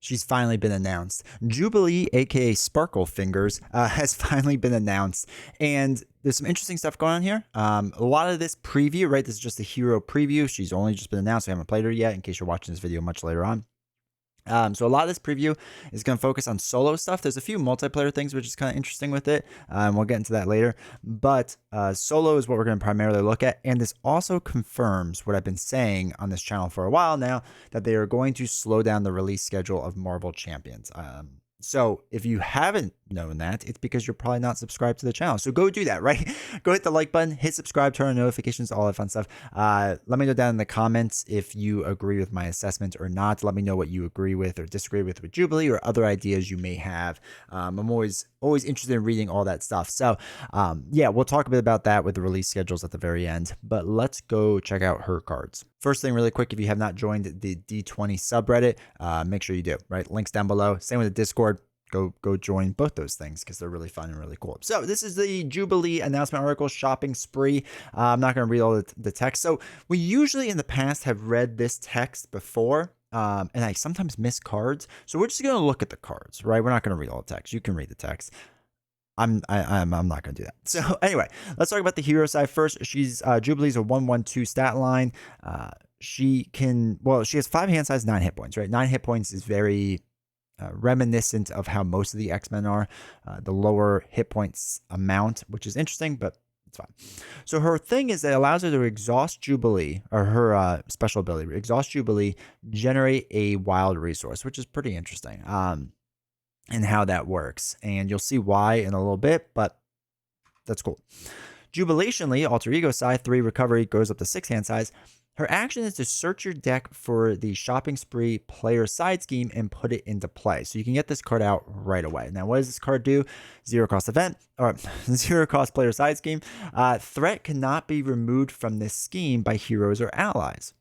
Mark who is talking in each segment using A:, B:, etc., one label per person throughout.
A: She's finally been announced. Jubilee, aka Sparkle Fingers, has finally been announced, and there's some interesting stuff going on here. A lot of this preview, right? This is just a hero preview. She's only just been announced. We haven't played her yet. In case you're watching this video much later on. So a lot of this preview is going to focus on solo stuff. There's a few multiplayer things, which is kind of interesting with it. We'll get into that later. But solo is what we're going to primarily look at. And this also confirms what I've been saying on this channel for a while now, that they are going to slow down the release schedule of Marvel Champions. So if you haven't known that, it's because you're probably not subscribed to the channel. So go do that, right? Go hit the like button, hit subscribe, turn on notifications, all that fun stuff. Let me know down in the comments if you agree with my assessment or not. Let me know what you agree with or disagree with Jubilee or other ideas you may have. I'm always interested in reading all that stuff. So yeah, we'll talk a bit about that with the release schedules at the very end. But let's go check out her cards. First thing really quick, if you have not joined the D20 subreddit, make sure you do, right? Links down below. Same with the Discord. Go join both those things because they're really fun and really cool. So this is the Jubilee announcement article, shopping spree. I'm not going to read all the text. So we usually in the past have read this text before, and I sometimes miss cards. So we're just going to look at the cards, right? We're not going to read all the text. You can read the text. I'm not going to do that. So anyway, let's talk about the hero side first. She's Jubilee's a 1/1/2 stat line. She has 5 hand size, 9 hit points, right? 9 hit points is very reminiscent of how most of the X-Men are, the lower hit points amount, which is interesting, but it's fine. So her thing is that it allows her to exhaust Jubilee, or her special ability, exhaust Jubilee, generate a wild resource, which is pretty interesting, and how that works. And you'll see why in a little bit, but that's cool. Jubilationally, alter ego side, 3 recovery, goes up to 6 hand size. Her action is to search your deck for the shopping spree player side scheme and put it into play. So you can get this card out right away. Now, what does this card do? 0 cost event, or 0 cost player side scheme. Threat cannot be removed from this scheme by heroes or allies.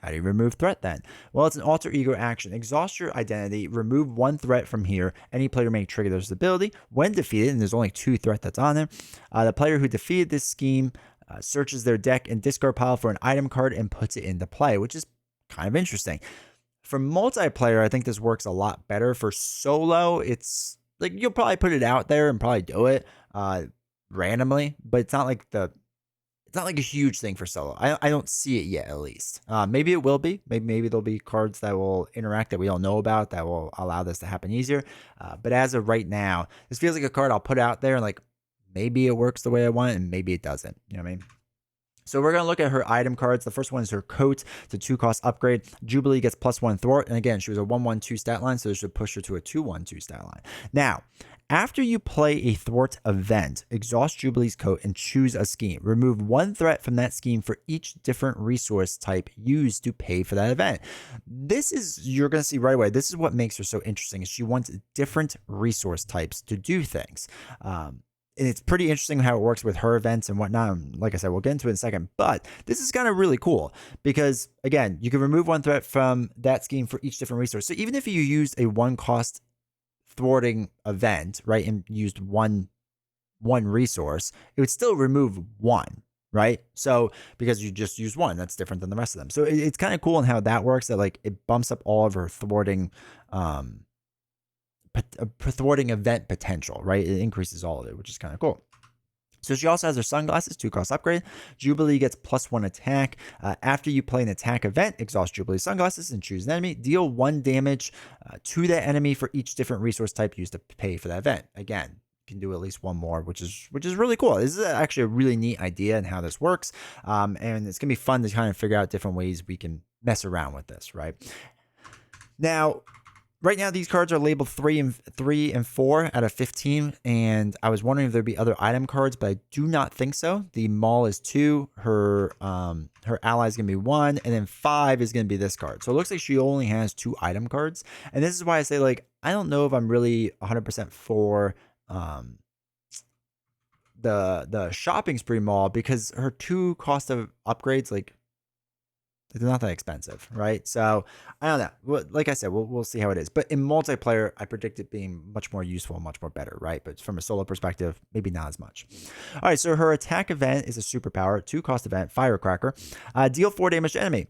A: How do you remove threat then? Well, it's an alter ego action. Exhaust your identity, remove 1 threat from here. Any player may trigger this ability. When defeated, and there's only 2 threat that's on there, the player who defeated this scheme searches their deck and discard pile for an item card and puts it into play, which is kind of interesting. For multiplayer, I think this works a lot better. For solo, it's like you'll probably put it out there and probably do it randomly, but it's not like a huge thing for solo. I don't see it yet, at least. Maybe it will be. Maybe there'll be cards that will interact that we don't know about that will allow this to happen easier. But as of right now, this feels like a card I'll put out there and like, maybe it works the way I want it, and maybe it doesn't. You know what I mean? So we're going to look at her item cards. The first one is her coat. It's a 2 cost upgrade. Jubilee gets +1 thwart. And again, she was a 1/1/2 stat line, so this should push her to a 2/1/2 stat line. Now, after you play a thwart event, exhaust Jubilee's coat and choose a scheme. Remove 1 threat from that scheme for each different resource type used to pay for that event. This is, you're going to see right away, this is what makes her so interesting, is she wants different resource types to do things. And it's pretty interesting how it works with her events and whatnot. Like I said, we'll get into it in a second. But this is kind of really cool because, again, you can remove 1 threat from that scheme for each different resource. So even if you used a 1 cost thwarting event, right, and used one resource, it would still remove 1, right? So because you just use 1, that's different than the rest of them. So it's kind of cool in how that works, that like it bumps up all of her thwarting event potential, right? It increases all of it, which is kind of cool. So she also has her sunglasses, 2 cost upgrade. Jubilee gets +1 attack. After you play an attack event, exhaust Jubilee's sunglasses and choose an enemy. Deal 1 damage to that enemy for each different resource type used to pay for that event. Again, you can do at least 1 more, which is really cool. This is actually a really neat idea and how this works. And it's gonna be fun to kind of figure out different ways we can mess around with this, right? Now, right now, these cards are labeled 3 and 4 out of 15, and I was wondering if there'd be other item cards, but I do not think so. The Maul is 2, her ally is gonna be 1, and then 5 is gonna be this card. So it looks like she only has 2 item cards, and this is why I say, like, I don't know if I'm really 100% for the shopping spree Maul, because her 2 cost of upgrades, like, they're not that expensive, right? So I don't know. Like I said, we'll see how it is. But in multiplayer, I predict it being much more useful, much more better, right? But from a solo perspective, maybe not as much. All right, so her attack event is a superpower, 2 cost event, Firecracker. Deal 4 damage to enemy.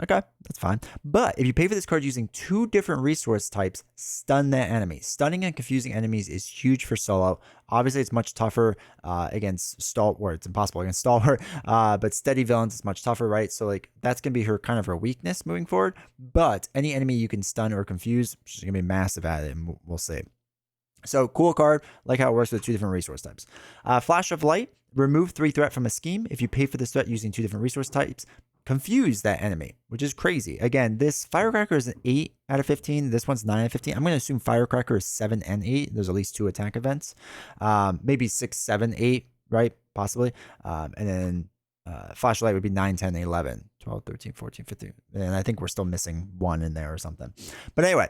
A: Okay, that's fine. But if you pay for this card using 2 different resource types, stun that enemy. Stunning and confusing enemies is huge for solo. Obviously, it's much tougher against stalwart. It's impossible against stalwart. But steady villains is much tougher, right? So like that's gonna be her kind of her weakness moving forward. But any enemy you can stun or confuse, she's gonna be massive at it, and we'll see. So cool card, like how it works with 2 different resource types. Flash of Light, remove 3 threat from a scheme. If you pay for this threat using 2 different resource types, confuse that enemy, which is crazy. Again, this Firecracker is an 8 out of 15. This one's 9 out of 15. I'm going to assume Firecracker is 7 and 8. There's at least 2 attack events. Maybe 6, 7, 8, right? Possibly. And then Flashlight would be 9, 10, 11, 12, 13, 14, 15. And I think we're still missing 1 in there or something. But anyway,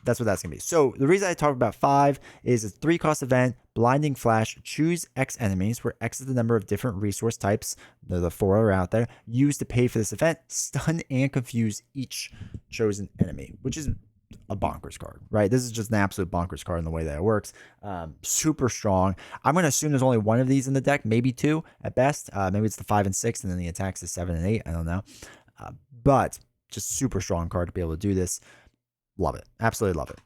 A: that's what that's going to be. So the reason I talk about 5 is a 3-cost event, Blinding Flash, choose X enemies, where X is the number of different resource types, the 4 are out there, used to pay for this event, stun and confuse each chosen enemy, which is a bonkers card, right? This is just an absolute bonkers card in the way that it works. Super strong. I'm going to assume there's only 1 of these in the deck, maybe 2 at best. Maybe it's the 5 and 6, and then the attacks is 7 and 8. I don't know. But just super strong card to be able to do this. Love it. Absolutely love it.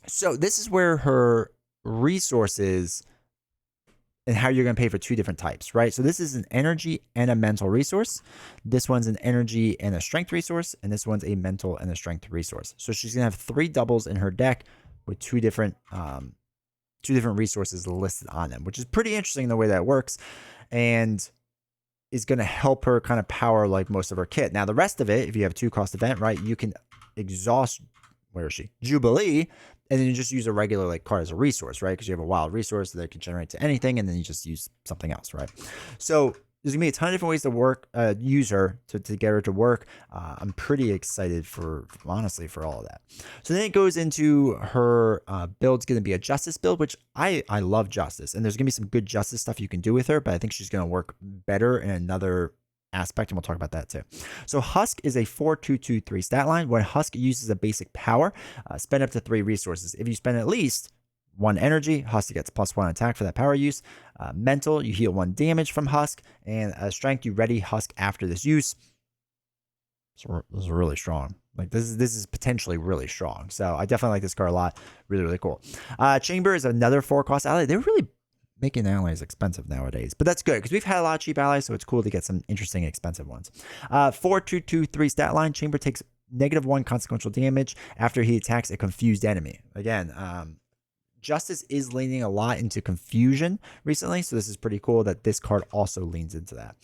A: So this is where her resources and how you're going to pay for 2 different types, right? So this is an energy and a mental resource. This one's an energy and a strength resource, and this one's a mental and a strength resource. So she's going to have 3 doubles in her deck with 2 different resources listed on them, which is pretty interesting in the way that it works, and is going to help her kind of power like most of her kit. Now, the rest of it, if you have a 2-cost event, right, you can exhaust, where is she? Jubilee, and then you just use a regular like card as a resource, right? Because you have a wild resource that can generate to anything, and then you just use something else, right? So there's gonna be a ton of different ways to work, use her to get her to work. I'm pretty excited honestly for all of that. So then it goes into her build's gonna be a justice build, which I love justice, and there's gonna be some good justice stuff you can do with her, but I think she's gonna work better in another aspect, and we'll talk about that too. So Husk is a 4-2-2-3 stat line. When Husk uses a basic power, spend up to 3 resources. If you spend at least 1 energy, Husk gets +1 attack for that power use. Mental, you heal 1 damage from Husk, and strength, you ready Husk after this use. So this is really strong. Like this is potentially really strong. So I definitely like this card a lot. Really, really cool. Chamber is another 4-cost ally. They're really making allies expensive nowadays, but that's good because we've had a lot of cheap allies, so it's cool to get some interesting expensive ones. 4-2-2-3 stat line. Chamber takes -1 consequential damage after he attacks a confused enemy. Again, Justice is leaning a lot into confusion recently, so this is pretty cool that this card also leans into that.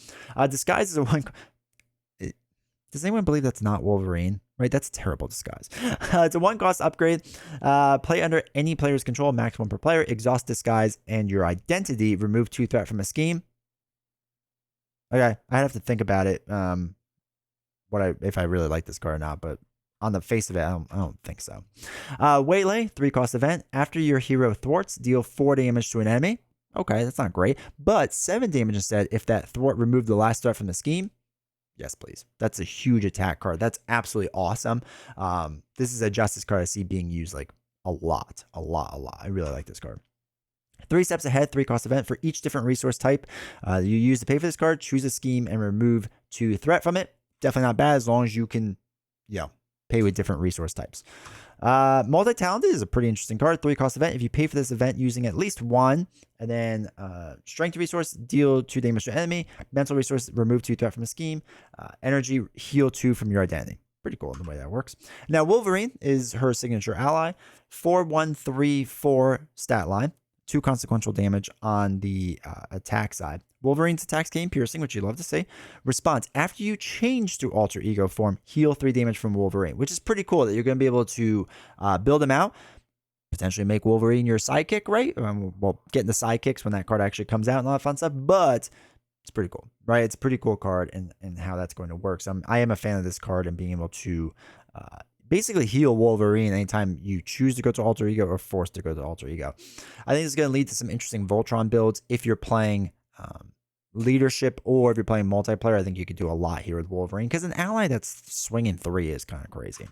A: Disguise is a 1. Does anyone believe that's not Wolverine? Right, that's a terrible disguise. It's a 1-cost upgrade. Play under any player's control, max 1 per player. Exhaust disguise and your identity. Remove 2 threat from a scheme. Okay, I have to think about it. If I really like this card or not, but on the face of it, I don't think so. Waylay, 3-cost event. After your hero thwarts, deal 4 damage to an enemy. Okay, that's not great, but 7 damage instead if that thwart removed the last threat from the scheme. Yes, please. That's a huge attack card. That's absolutely awesome. This is a justice card I see being used like a lot. I really like this card. 3 steps ahead, 3-cost event. For each different resource type you use to pay for this card, choose a scheme and remove 2 threat from it. Definitely not bad as long as you can, pay with different resource types. Multi-talented is a pretty interesting card. 3-cost event. If you pay for this event using at least 1, and then strength resource, deal 2 damage to enemy. Mental resource, remove 2 threat from a scheme. Energy, heal 2 from your identity. Pretty cool in the way that works. Now, Wolverine is her signature ally. 4-1-3-4 stat line. 2 consequential damage on the attack side. Wolverine's attacks gain piercing, which you love to see. Response: after you change to alter ego form, heal 3 damage from Wolverine, which is pretty cool that you're going to be able to build him out, potentially make Wolverine your sidekick, right? Well, getting the sidekicks when that card actually comes out and all that fun stuff, but it's pretty cool, right? It's a pretty cool card and how that's going to work. So I am a fan of this card and being able to basically heal Wolverine anytime you choose to go to alter ego or forced to go to alter ego. I think it's going to lead to some interesting Voltron builds if you're playing leadership or if you're playing multiplayer. I think you could do a lot here with Wolverine because an ally that's swinging 3 is kind of crazy.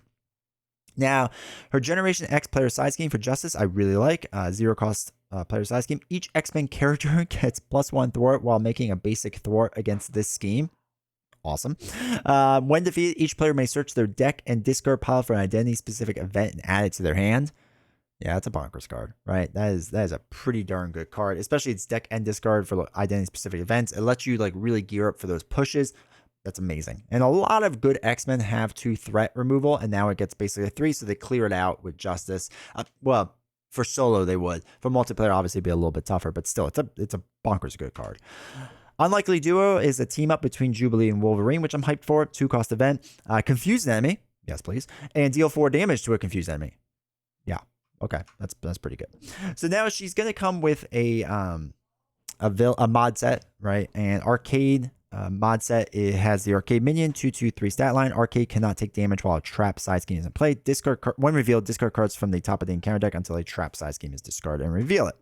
A: Now, her Generation X player size scheme for Justice, I really like. 0-cost player size scheme. Each X-Men character gets +1 thwart while making a basic thwart against this scheme. Awesome. When defeated, each player may search their deck and discard pile for an identity-specific event and add it to their hand. Yeah, that's a bonkers card, right? That is a pretty darn good card, especially its deck and discard for identity-specific events. It lets you like really gear up for those pushes. That's amazing. And a lot of good X-Men have 2 threat removal, and now it gets basically a 3, so they clear it out with Justice. Well, for solo they would. For multiplayer, obviously, it'd be a little bit tougher, but still, it's a bonkers good card. Unlikely Duo is a team up between Jubilee and Wolverine, which I'm hyped for. 2-cost event. Confuse an enemy. Yes, please. And deal 4 damage to a confused enemy. Yeah. Okay. That's pretty good. So now she's going to come with a mod set, right? And arcade mod set, it has the arcade minion 2/2/3 stat line. Arcade cannot take damage while a trap side scheme is in play. When revealed, discard cards from the top of the encounter deck until a trap side scheme is discarded and reveal it.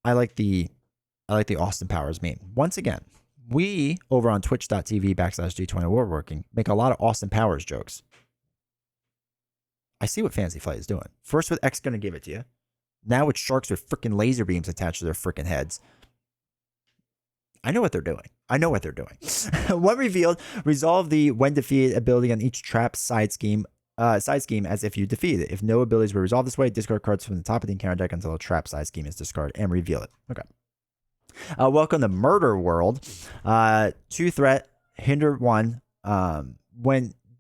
A: I like the Austin Powers meme. Once again, we over on twitch.tv/G20 Woodworking make a lot of Austin Powers jokes. I see what Fantasy Flight is doing. First with X going to give it to you. Now with sharks with freaking laser beams attached to their freaking heads. I know what they're doing. When revealed, resolve the when defeated ability on each trap side scheme as if you defeat it. If no abilities were resolved this way, discard cards from the top of the encounter deck until a trap side scheme is discarded and reveal it. Okay. Welcome to Murder World. 2 threat, hinder 1.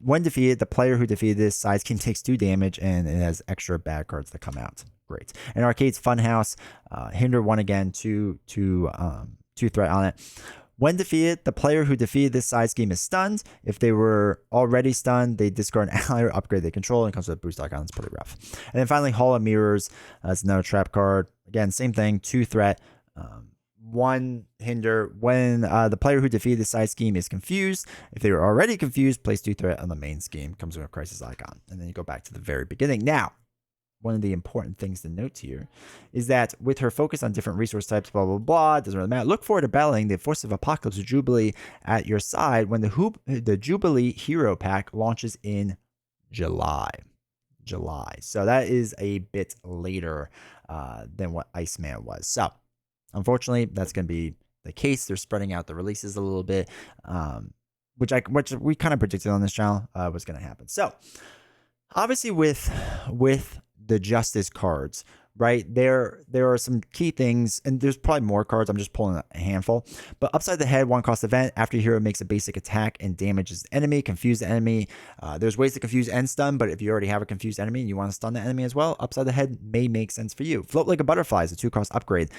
A: When defeated, the player who defeated this side scheme takes 2 damage, and it has extra bad cards that come out. Great. And Arcade's Funhouse, hinder 1 again, 2 threat on it. When defeated, the player who defeated this side scheme is stunned. If they were already stunned, they discard an ally or upgrade they control, and it comes with a boost icon. It's pretty rough. And then finally, Hall of Mirrors. That's another trap card. Again, same thing, 2 threat. 1 hinder. When the player who defeated the side scheme is confused, if they were already confused, place 2 threat on the main scheme. Comes with a crisis icon. And then you go back to the very beginning. Now, one of the important things to note here is that with her focus on different resource types, blah, blah, blah, doesn't really matter. Look forward to battling the Force of Apocalypse with Jubilee at your side when the Jubilee Hero Pack launches in July. So that is a bit later than what Iceman was. So unfortunately, that's going to be the case. They're spreading out the releases a little bit, which we kind of predicted on this channel was going to happen. So obviously with the Justice cards, right? There are some key things, and there's probably more cards. I'm just pulling a handful. But upside the head, 1-cost event. After your hero makes a basic attack and damages the enemy, confuse the enemy. There's ways to confuse and stun, but if you already have a confused enemy and you want to stun the enemy as well, upside the head may make sense for you. Float like a butterfly is a 2-cost upgrade.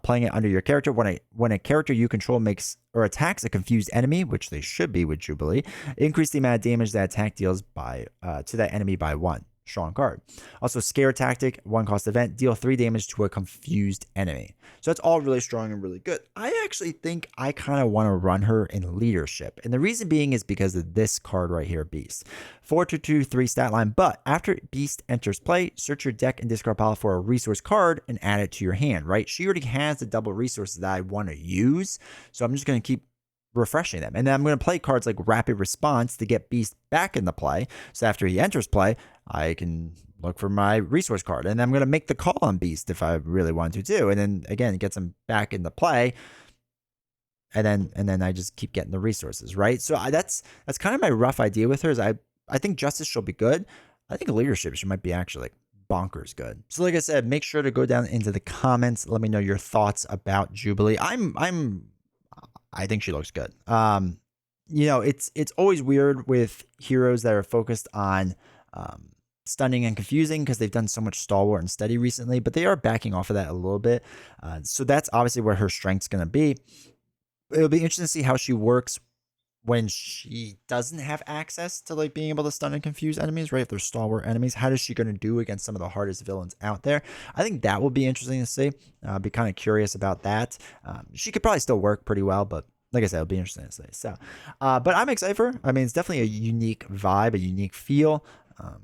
A: Playing it under your character. When a character you control makes or attacks a confused enemy, which they should be with Jubilee, increase the amount of damage that attack deals to that enemy by 1. Strong card. Also, Scare Tactic, 1-cost event, deal 3 damage to a confused enemy. So that's all really strong and really good. I actually think I kind of want to run her in leadership. And the reason being is because of this card right here, Beast. 4/2/3 stat line, but after Beast enters play, search your deck and discard pile for a resource card and add it to your hand, right? She already has the double resources that I want to use. So I'm just going to keep refreshing them. And then I'm going to play cards like Rapid Response to get Beast back into play. So after he enters play, I can look for my resource card. And I'm going to make the call on Beast if I really want to too. And then again, it gets him back into play. And then I just keep getting the resources, right? So that's kind of my rough idea with her is I think Justice she'll be good. I think Leadership she might be actually like bonkers good. So like I said, make sure to go down into the comments. Let me know your thoughts about Jubilee. I think she looks good. It's always weird with heroes that are focused on stunning and confusing because they've done so much stalwart and steady recently, but they are backing off of that a little bit. So that's obviously where her strength's going to be. It'll be interesting to see how she works when she doesn't have access to like being able to stun and confuse enemies, right? If they're stalwart enemies, how is she going to do against some of the hardest villains out there? I think that will be interesting to see. I'll be kind of curious about that. She could probably still work pretty well, but like I said, it'll be interesting to see. So, but I'm excited for her. I mean, it's definitely a unique vibe, a unique feel.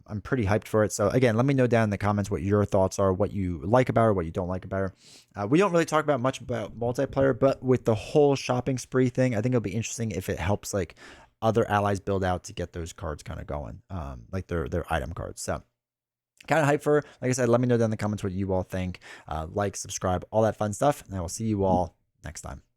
A: I'm pretty hyped for it. So again, let me know down in the comments what your thoughts are, what you like about her, what you don't like about her. We don't really talk about much about multiplayer, but with the whole shopping spree thing, I think it'll be interesting if it helps like other allies build out to get those cards kind of going, like their item cards. So kind of hyped for her. Like I said, let me know down in the comments what you all think. Like, subscribe, all that fun stuff, and I will see you all next time.